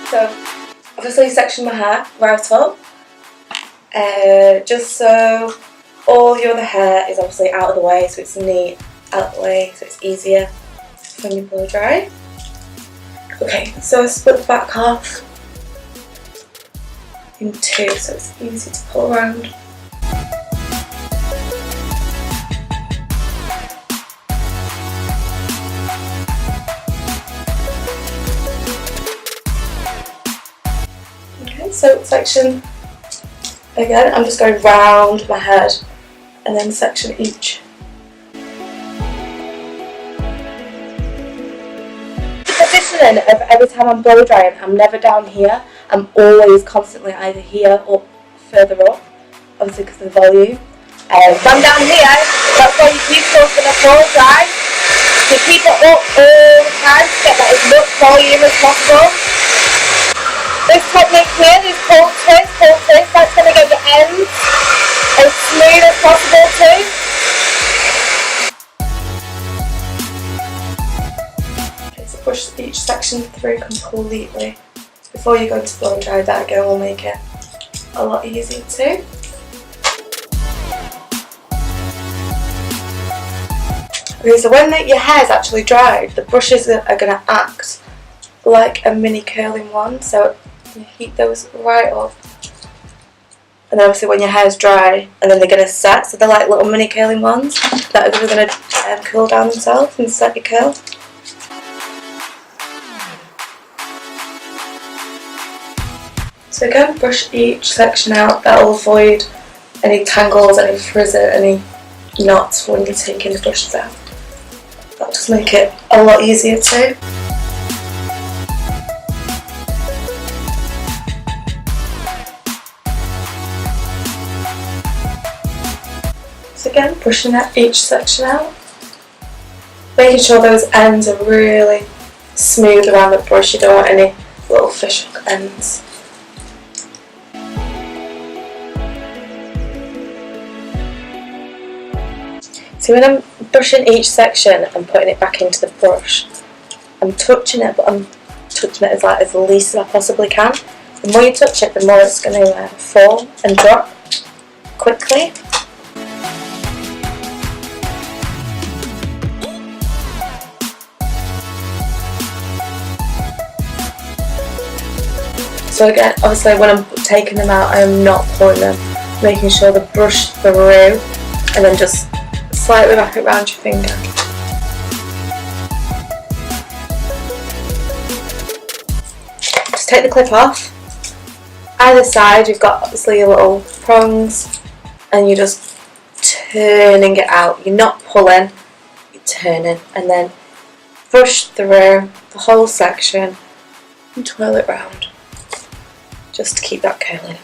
So obviously section my hair right up, just so all your other hair is obviously out of the way, so it's neat out of the way, so it's easier when you blow dry. Okay, so I split the back half in two, so it's easy to pull around. Okay, so section again, I'm just going round my head and then section each. Positioning of every time I'm blow drying, I'm never down here, I'm always constantly either here or further up, obviously because of the volume. If I'm down here, that's why you keep it for the blow dry. You keep it up all the time to get that as much volume as possible. This technique here, this pull twist, that's going to get your ends as smooth as possible too. Okay, so push each section through completely before you go to blow dry. That again will make it a lot easier too. Okay, so when your hair is actually dried, the brushes are going to act like a mini curling one, so you heat those right up, and then obviously when your hair is dry, and then they're going to set, so they're like little mini curling ones that are going to curl down themselves and set your curl. So again, brush each section out. That will avoid any tangles, any frizz, any knots when you're taking the brushes out. That'll just make it a lot easier too. So again, brushing out each section out, making sure those ends are really smooth around the brush. You don't want any little fishhook ends. So when I'm brushing each section and putting it back into the brush, I'm touching it, but I'm touching it as least as I possibly can. The more you touch it, the more it's going to fall and drop quickly. So again, obviously when I'm taking them out, I am not pulling them, making sure the brush through, and then just slightly wrap it around your finger. Just take the clip off. Either side you've got obviously your little prongs, and you're just turning it out. You're not pulling, you're turning, and then brush through the whole section and twirl it round, just to keep that curling.